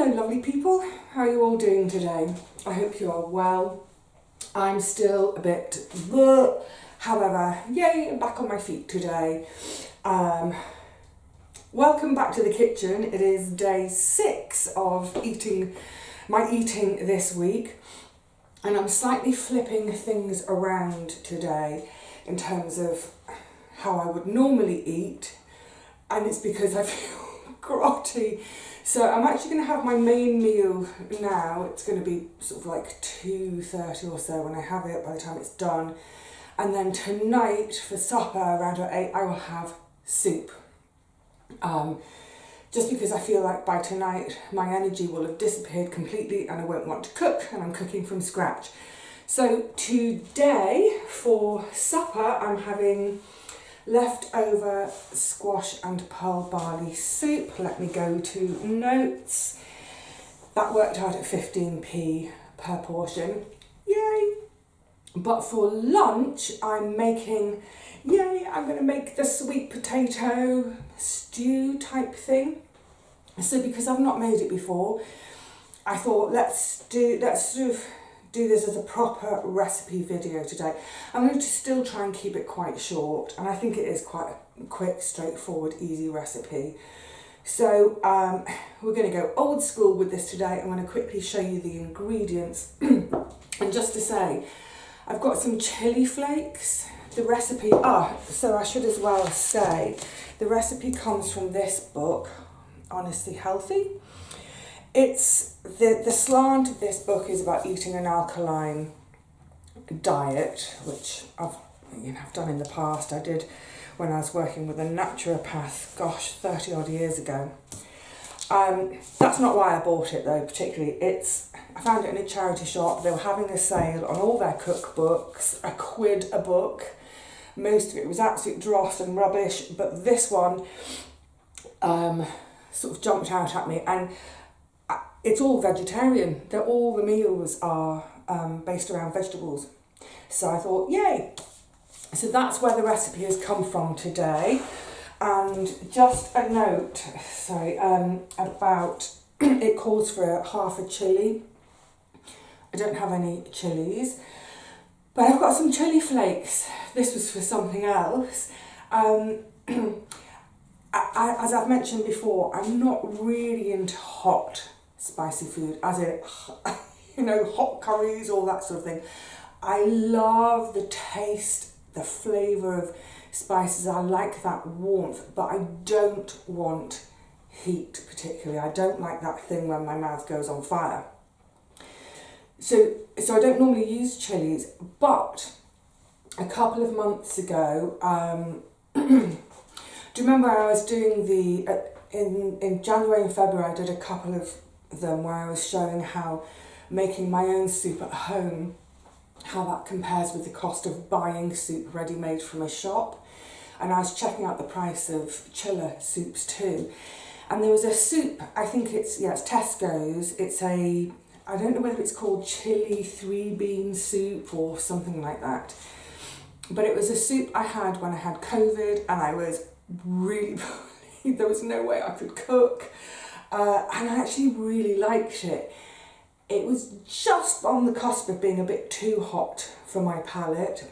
Hello lovely people, how are you all doing today? I hope you are well. I'm still a bit bleh. However, yay, I'm back on my feet today. Welcome back to the kitchen. It is day 6 of my eating this week, and I'm slightly flipping things around today in terms of how I would normally eat, and it's because I feel grotty. So I'm actually going to have my main meal now. It's going to be sort of like 2:30 or so when I have it, by the time it's done. And then tonight for supper around 8 I will have soup. Just because I feel like by tonight my energy will have disappeared completely and I won't want to cook, and I'm cooking from scratch. So today for supper I'm having leftover squash and pearl barley soup. Let me go to notes. That worked out at 15p per portion. Yay! But for lunch I'm going to make the sweet potato stew type thing. So because I've not made it before, I thought let's do this as a proper recipe video today. I'm going to still try and keep it quite short, and I think it is quite a quick, straightforward, easy recipe. So we're going to go old school with this today. I'm going to quickly show you the ingredients. And just to say, I've got some chili flakes. The recipe, so I should as well say, the recipe comes from this book, Honestly Healthy. It's the slant of this book is about eating an alkaline diet, which I've done in the past. I did when I was working with a naturopath, 30 odd years ago. That's not why I bought it though, particularly. I found it in a charity shop. They were having a sale on all their cookbooks, £1 a book. Most of it was absolute dross and rubbish, but this one sort of jumped out at me, and it's all vegetarian. All the meals are based around vegetables. So I thought, yay! So that's where the recipe has come from today. And just a note, about it calls for half a chilli. I don't have any chilies, but I've got some chili flakes. This was for something else. As I've mentioned before, I'm not really into hot spicy food, as in, hot curries, all that sort of thing. I love the taste, the flavour of spices. I like that warmth, but I don't want heat particularly. I don't like that thing when my mouth goes on fire. So I don't normally use chilies, but a couple of months ago, do you remember I was doing in January and February, I did a couple of them where I was showing how making my own soup at home, how that compares with the cost of buying soup ready-made from a shop. And I was checking out the price of chiller soups too. And there was a soup, I think it's Tesco's. I don't know whether it's called chili 3-bean soup or something like that. But it was a soup I had when I had COVID and I was really poorly. There was no way I could cook. And I actually really liked it. It was just on the cusp of being a bit too hot for my palate,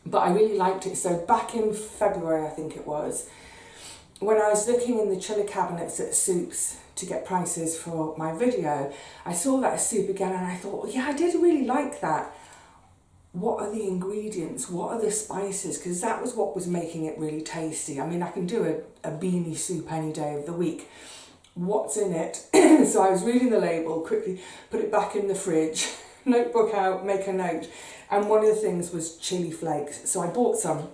but I really liked it. So back in February, I think it was, when I was looking in the chiller cabinets at soups to get prices for my video, I saw that soup again and I thought, yeah, I did really like that. What are the ingredients? What are the spices? Because that was what was making it really tasty. I mean, I can do a beanie soup any day of the week. What's in it? So I was reading the label, quickly put it back in the fridge, notebook out, make a note. And one of the things was chili flakes. So I bought some.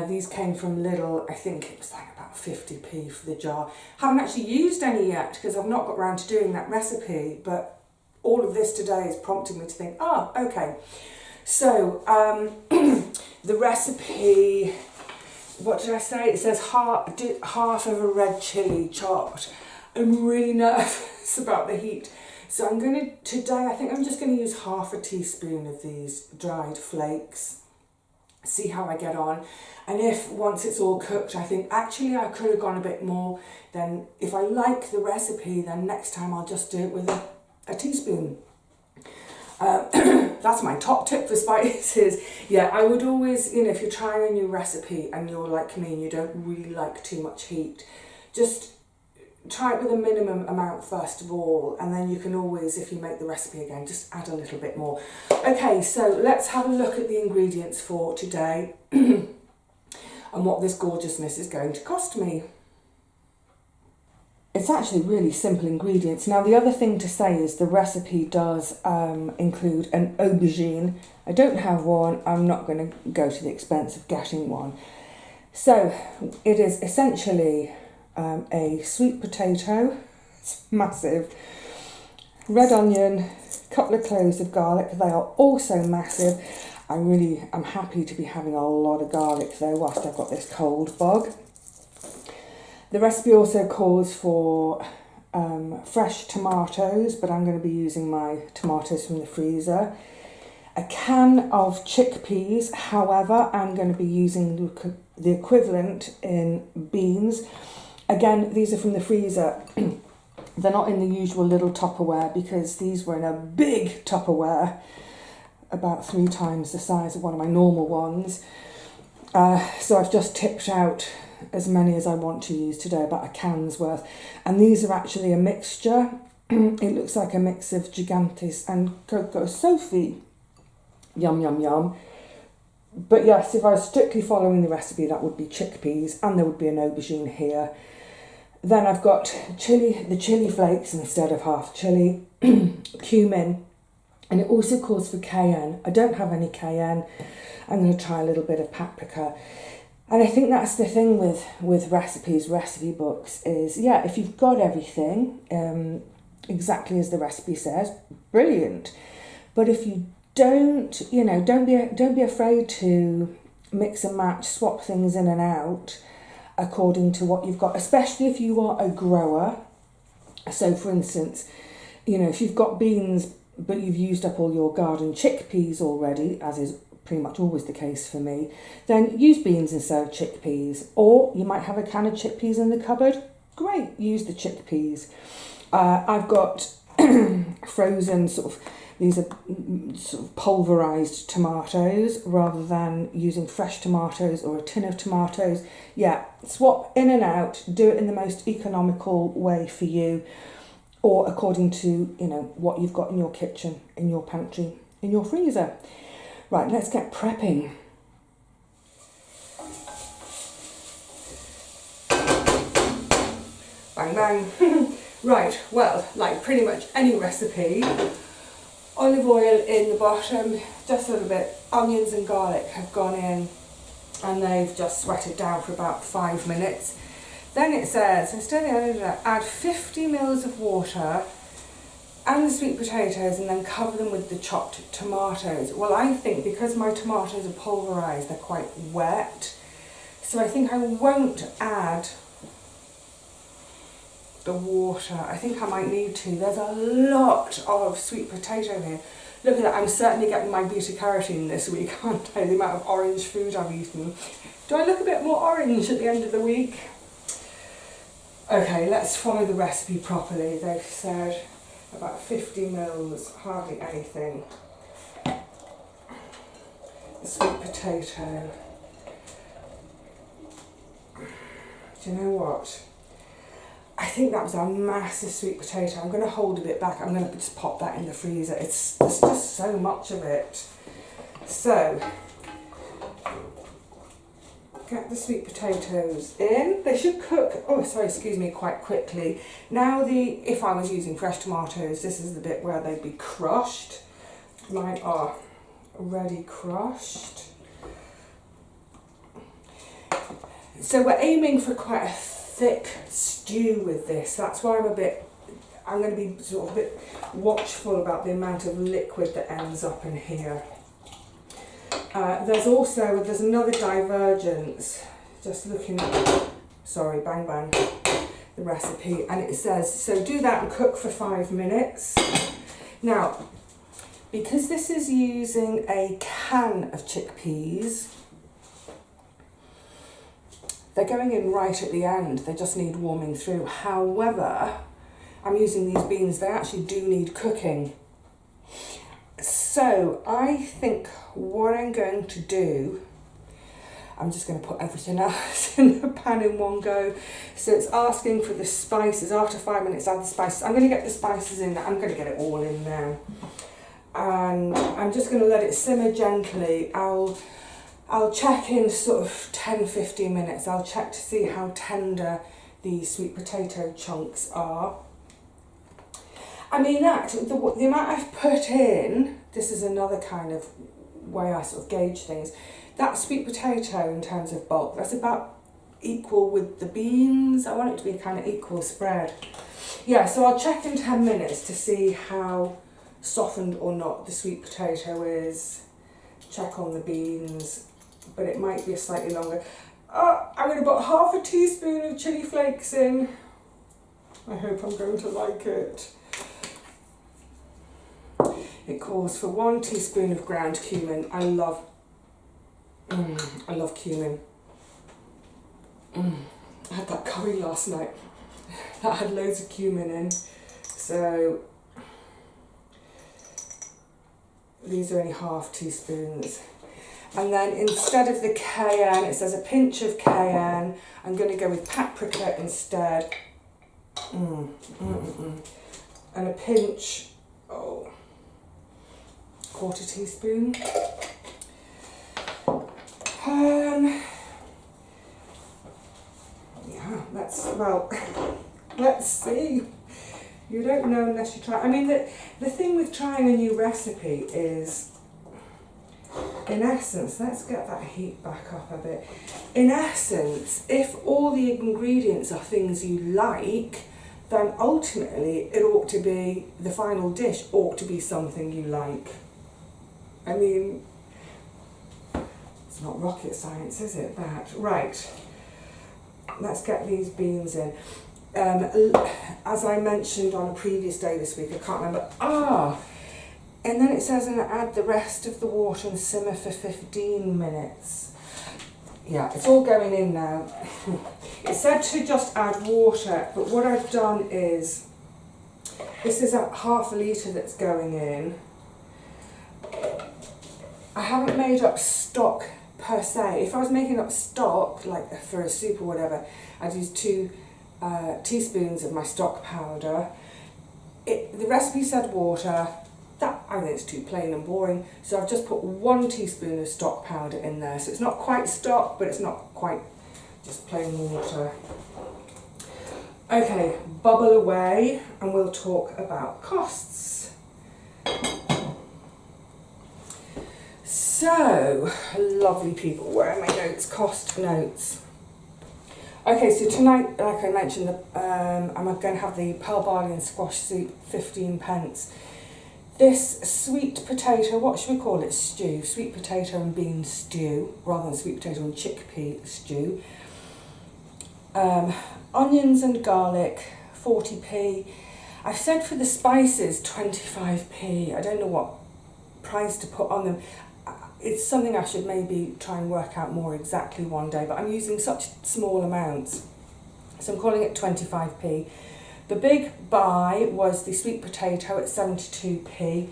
These came from Lidl. I think it was like about 50p for the jar. Haven't actually used any yet because I've not got around to doing that recipe, but all of this today is prompting me to think, okay. So the recipe, what did I say? It says half of a red chilli chopped. I'm really nervous about the heat. So today I think I'm just going to use half a teaspoon of these dried flakes. see how I get on. And if once it's all cooked, I think actually I could have gone a bit more, then if I like the recipe, then next time I'll just do it with a teaspoon. That's my top tip for spices. Yeah, I would always, you know, if you're trying a new recipe and you're like me and you don't really like too much heat, just try it with a minimum amount first of all, and then you can always, if you make the recipe again, just add a little bit more. Okay, so let's have a look at the ingredients for today and what this gorgeousness is going to cost me. It's actually really simple ingredients. Now, the other thing to say is the recipe does include an aubergine. I don't have one. I'm not going to go to the expense of getting one. So it is essentially a sweet potato. It's massive. Red onion, a couple of cloves of garlic. They are also massive. I'm happy to be having a lot of garlic though whilst I've got this cold bug. The recipe also calls for fresh tomatoes, but I'm going to be using my tomatoes from the freezer. A can of chickpeas, however, I'm going to be using the equivalent in beans. Again, these are from the freezer. They're not in the usual little Tupperware because these were in a big Tupperware, about 3 times the size of one of my normal ones. So I've just tipped out as many as I want to use today, about a can's worth. And these are actually a mixture. It looks like a mix of Gigantes and Coco Sophie. Yum, yum, yum. But yes, if I was strictly following the recipe, that would be chickpeas, and there would be an aubergine here. Then I've got the chili flakes instead of half chili, cumin, and it also calls for cayenne. I don't have any cayenne. I'm going to try a little bit of paprika. And I think that's the thing with recipe books is, yeah, if you've got everything exactly as the recipe says, brilliant. But if you don't, you know, don't be afraid to mix and match, swap things in and out according to what you've got, especially if you are a grower. So for instance, you know, if you've got beans but you've used up all your garden chickpeas already, as is pretty much always the case for me, then use beans instead of chickpeas. Or you might have a can of chickpeas in the cupboard. Great, use the chickpeas. I've got frozen these are sort of pulverised tomatoes rather than using fresh tomatoes or a tin of tomatoes. Yeah, swap in and out, do it in the most economical way for you, or according to, you know, what you've got in your kitchen, in your pantry, in your freezer. Right, let's get prepping. Bang, bang. Right, well, like pretty much any recipe, olive oil in the bottom, just a little bit. Onions and garlic have gone in and they've just sweated down for about 5 minutes. Then it says, instead of add 50 mils of water and the sweet potatoes and then cover them with the chopped tomatoes. Well, I think because my tomatoes are pulverised, they're quite wet, so I think I won't add the water. I think I might need to. There's a lot of sweet potato here. Look at that, I'm certainly getting my beta carotene this week, aren't I? The amount of orange food I've eaten. Do I look a bit more orange at the end of the week? Okay, let's follow the recipe properly. They've said about 50 mils, hardly anything. The sweet potato. Do you know what? I think that was a massive sweet potato. I'm going to hold a bit back. I'm going to just pop that in the freezer. There's just so much of it. So, get the sweet potatoes in. They should cook, quite quickly. Now if I was using fresh tomatoes, this is the bit where they'd be crushed. Mine are already crushed. So we're aiming for quite a thick stew with this. That's why I'm going to be sort of a bit watchful about the amount of liquid that ends up in here. There's another divergence, just looking at, bang bang, the recipe, and it says, so do that and cook for 5 minutes. Now, because this is using a can of chickpeas, they're going in right at the end. They just need warming through. However, I'm using these beans. They actually do need cooking. So I think what I'm going to do, I'm just going to put everything else in the pan in one go. So it's asking for the spices. After 5 minutes, add the spices. I'm going to get the spices in. I'm going to get it all in now. And I'm just going to let it simmer gently. I'll check in sort of 10-15 minutes. I'll check to see how tender the sweet potato chunks are. And the amount I've put in, this is another kind of way I sort of gauge things. That sweet potato in terms of bulk, that's about equal with the beans. I want it to be a kind of equal spread. Yeah, so I'll check in 10 minutes to see how softened or not the sweet potato is. Check on the beans, but it might be a slightly longer. I'm going to put half a teaspoon of chili flakes in. I hope I'm going to like it. It calls for 1 teaspoon of ground cumin. I love cumin. I had that curry last night that had loads of cumin in. So these are only half teaspoons. And then instead of the cayenne, it says a pinch of cayenne. I'm going to go with paprika instead. And a pinch, quarter teaspoon. Yeah, let's see. You don't know unless you try. I mean, the thing with trying a new recipe is, in essence, let's get that heat back up a bit. In essence, if all the ingredients are things you like, then ultimately it ought to be, the final dish ought to be something you like. I mean, it's not rocket science, is it, that? Right, let's get these beans in. As I mentioned on a previous day this week, I can't remember. And then it says, and add the rest of the water and simmer for 15 minutes. Yeah, it's all going in now. It said to just add water, but what I've done is, this is a half a litre that's going in. I haven't made up stock per se. If I was making up stock, like for a soup or whatever, I'd use 2 teaspoons of my stock powder. The recipe said water. That, I think it's too plain and boring, so I've just put 1 teaspoon of stock powder in there. So it's not quite stock, but it's not quite just plain water. Okay, bubble away, and we'll talk about costs. So, lovely people, where are my notes? Cost notes. Okay, so tonight, like I mentioned, I'm going to have the pearl barley and squash soup, 15p. This sweet potato, what should we call it? Stew. Sweet potato and bean stew, rather than sweet potato and chickpea stew. Onions and garlic, 40p. I've said for the spices, 25p. I don't know what price to put on them. It's something I should maybe try and work out more exactly one day, but I'm using such small amounts, so I'm calling it 25p. The big buy was the sweet potato at 72p,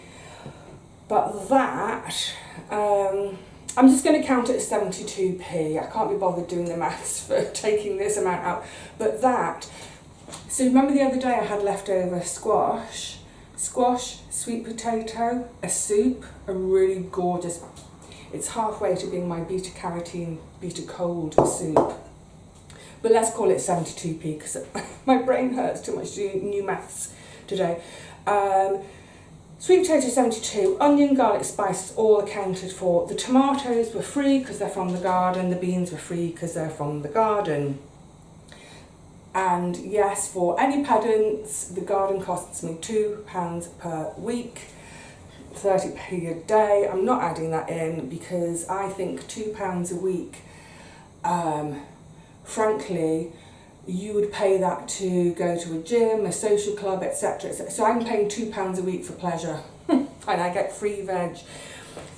but that, I'm just going to count it as 72p. I can't be bothered doing the maths for taking this amount out, but that, so remember the other day I had leftover squash, sweet potato, a soup, a really gorgeous, it's halfway to being my beta carotene, beta cold soup. But let's call it 72p because my brain hurts too much doing new maths today. Sweet potato 72, onion, garlic, spices all accounted for. The tomatoes were free because they're from the garden. The beans were free because they're from the garden. And yes, for any pedants, the garden costs me £2 per week, 30p a day. I'm not adding that in because I think £2 a week, frankly, you would pay that to go to a gym, a social club, etc. So I'm paying £2 a week for pleasure and I get free veg.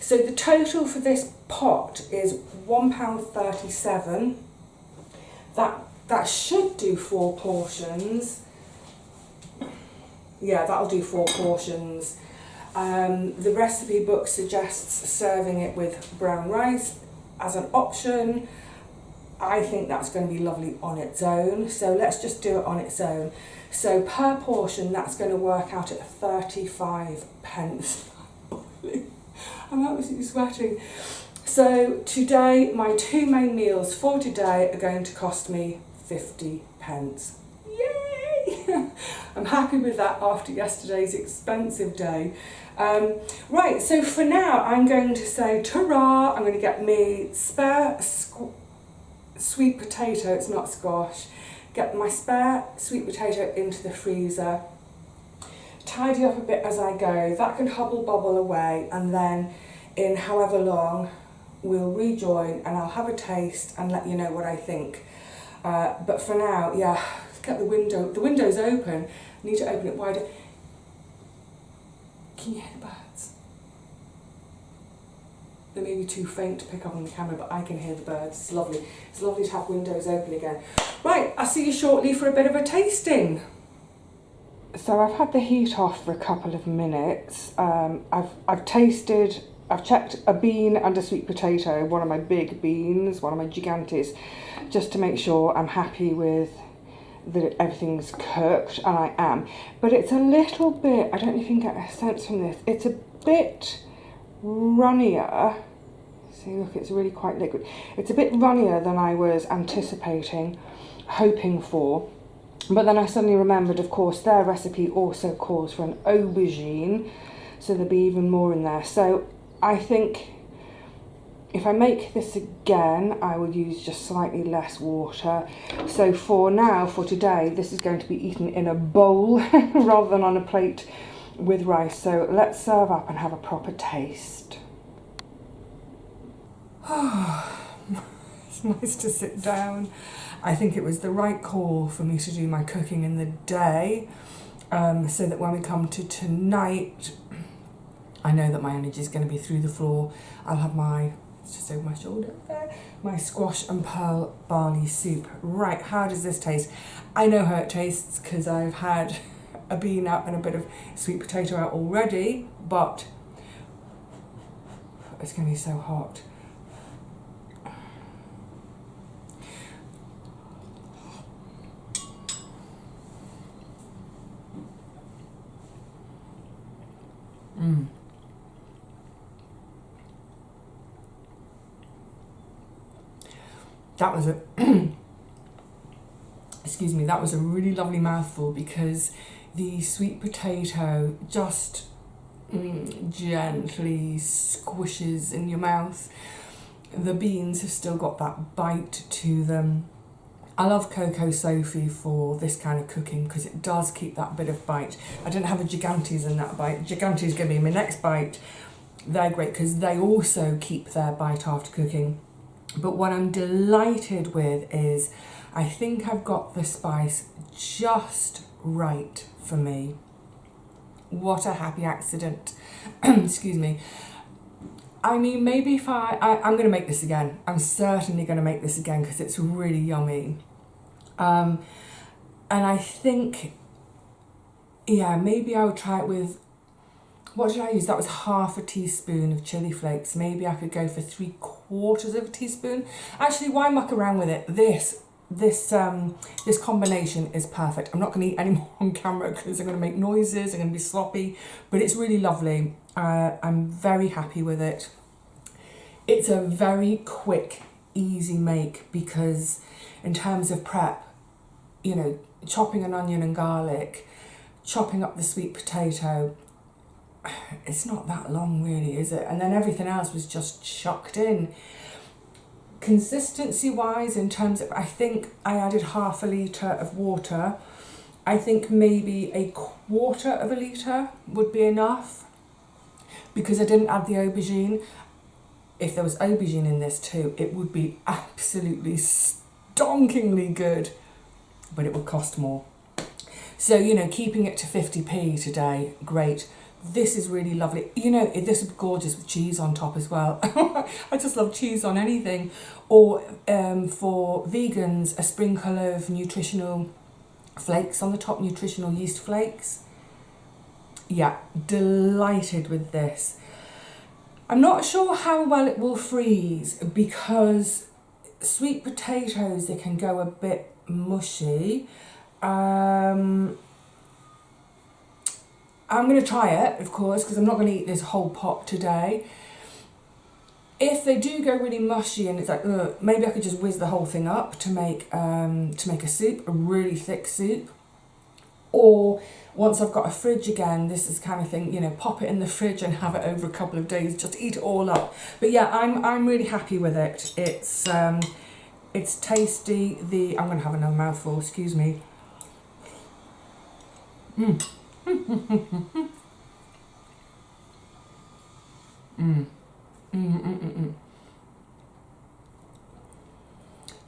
So the total for this pot is £1.37, that should do 4 portions. Yeah, that'll do 4 portions. The recipe book suggests serving it with brown rice as an option. I think that's going to be lovely on its own, so let's just do it on its own. So per portion, that's going to work out at 35 pence. I'm absolutely sweating. So today, my 2 main meals for today are going to cost me 50 pence. Yay! I'm happy with that after yesterday's expensive day. Right, so for now, I'm going to say ta-ra. I'm going to get me spare sweet potato, it's not squash, get my spare sweet potato into the freezer, tidy up a bit as I go, that can hubble bubble away, and then in however long we'll rejoin and I'll have a taste and let you know what I think. But for now, yeah, get the window's open, I need to open it wider. Can you hear the birds? They may be too faint to pick up on the camera, but I can hear the birds. It's lovely. It's lovely to have windows open again. Right, I'll see you shortly for a bit of a tasting. So I've had the heat off for a couple of minutes. I've checked a bean and a sweet potato, one of my big beans, one of my gigantes, just to make sure I'm happy with that everything's cooked, and I am. But it's a little bit, I don't know if you can get a sense from this, it's a bit runnier. See, look, it's really quite liquid. It's a bit runnier than I was anticipating, hoping for. But then I suddenly remembered, of course, their recipe also calls for an aubergine, so there'll be even more in there. So I think if I make this again, I will use just slightly less water. So for now, for today, this is going to be eaten in a bowl rather than on a plate with rice. So let's serve up and have a proper taste. It's nice to sit down. I think it was the right call for me to do my cooking in the day, so that when we come to tonight, I know that my energy is going to be through the floor. I'll have my, just over my shoulder there, my squash and pearl barley soup. Right, how does this taste? I know how it tastes because I've had a bean out and a bit of sweet potato out already, but it's going to be so hot. That was a excuse me, that was a really lovely mouthful, because the sweet potato just gently squishes in your mouth. The beans have still got that bite to them. I love Cocoa Sophie for this kind of cooking because it does keep that bit of bite. I didn't have a Gigantes in that bite. Gigantes is going to be my next bite. They're great because they also keep their bite after cooking. But what I'm delighted with is I think I've got the spice just right for me. What a happy accident. Excuse me. I mean, maybe if I'm going to make this again. I'm certainly going to make this again because it's really yummy. And I think, yeah, maybe I would try it with, what did I use? That was half a teaspoon of chili flakes. Maybe I could go for 3/4 of a teaspoon. Actually, why muck around with it? This combination is perfect. I'm not going to eat any more on camera because I'm going to make noises, I'm going to be sloppy, but it's really lovely. I'm very happy with it. It's a very quick, easy make because in terms of prep, you know, chopping an onion and garlic, chopping up the sweet potato, it's not that long really, is it? And then everything else was just chucked in. Consistency wise, in terms of, I think I added half a litre of water. I think maybe 1/4 of a litre would be enough because I didn't add the aubergine. If there was aubergine in this too, it would be absolutely stonkingly good, but it would cost more. So, you know, keeping it to 50p today, great. This is really lovely. You know, this is gorgeous with cheese on top as well. I just love cheese on anything. Or for vegans, a sprinkle of nutritional flakes on the top, nutritional yeast flakes. Yeah, delighted with this. I'm not sure how well it will freeze because sweet potatoes, they can go a bit mushy. I'm going to try it, of course, because I'm not going to eat this whole pot today. If they do go really mushy and it's like, ugh, maybe I could just whiz the whole thing up to make a soup, a really thick soup. Or once I've got a fridge again, this is kind of thing, you know, pop it in the fridge and have it over a couple of days, just eat it all up. But yeah, I'm really happy with it. It's tasty. I'm going to have another mouthful, excuse me. Mm.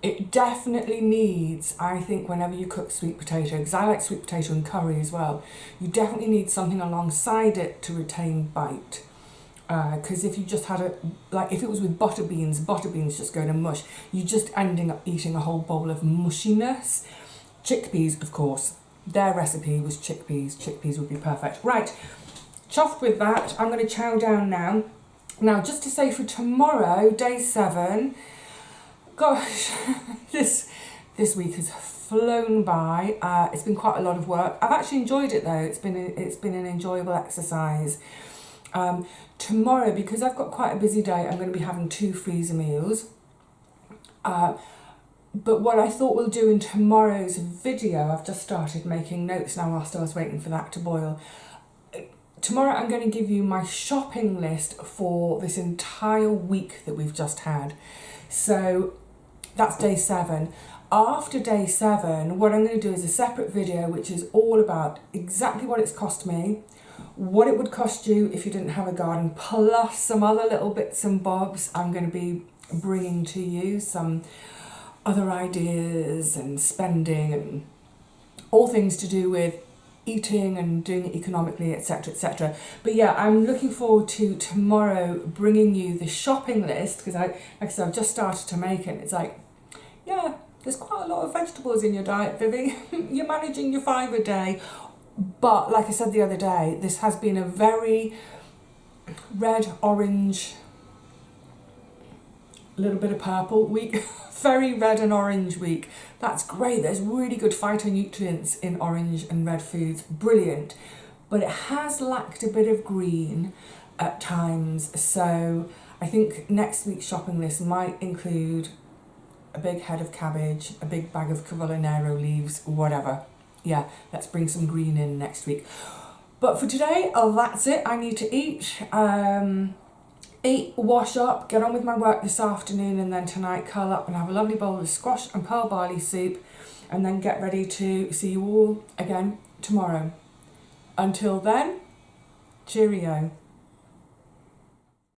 It definitely needs, I think, whenever you cook sweet potato, because I like sweet potato and curry as well, you definitely need something alongside it to retain bite. Because if you just had like if it was with butter beans just go to mush, you're just ending up eating a whole bowl of mushiness. Chickpeas, of course, their recipe was chickpeas. Chickpeas would be perfect. Right, chuffed with that. I'm going to chow down now. Now, just to say for tomorrow, day 7, gosh, this week has flown by. It's been quite a lot of work. I've actually enjoyed it though. It's been an enjoyable exercise. Tomorrow, because I've got quite a busy day, I'm going to be having 2 freezer meals. But what I thought we'll do in tomorrow's video, I've just started making notes now whilst I was waiting for that to boil. Tomorrow I'm going to give you my shopping list for this entire week that we've just had. So that's day 7. After day 7, what I'm going to do is a separate video which is all about exactly what it's cost me, what it would cost you if you didn't have a garden, plus some other little bits and bobs I'm going to be bringing to you, some other ideas and spending and all things to do with eating and doing it economically, etc, etc. But yeah, I'm looking forward to tomorrow bringing you the shopping list, because like I said, I've just started to make it. It's like, yeah, there's quite a lot of vegetables in your diet, Vivi. You're managing your 5 a day. But like I said the other day, this has been a very red, orange, a little bit of purple week. Very red and orange week. That's great. There's really good phytonutrients in orange and red foods. Brilliant. But it has lacked a bit of green at times. So I think next week's shopping list might include a big head of cabbage, a big bag of Cavolo leaves, whatever. Yeah, let's bring some green in next week. But for today, that's it. I need to eat. Eat, wash up, get on with my work this afternoon, and then tonight curl up and have a lovely bowl of squash and pearl barley soup, and then get ready to see you all again tomorrow. Until then, cheerio.